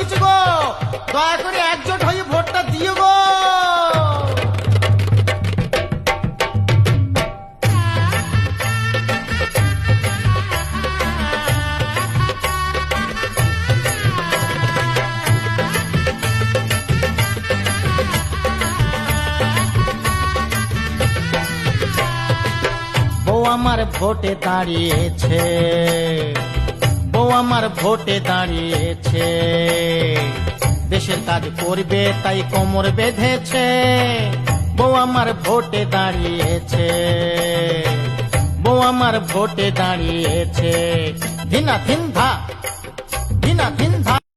কিছু গো, দয়া করে একজোট হয়ে ভোটটা দিও গো। বউ আমার ভোটে দাঁড়িয়েছে, বউ আমার ভোটে দাঁড়িয়েছে, দেশের কাজ করবে তাই কোমর বেঁধেছে। বউ আমার ভোটে দাঁড়িয়েছে, বউ আমার ভোটে দাঁড়িয়েছে, ধিনা ধিন ধা, ধিনা ধিন ধা।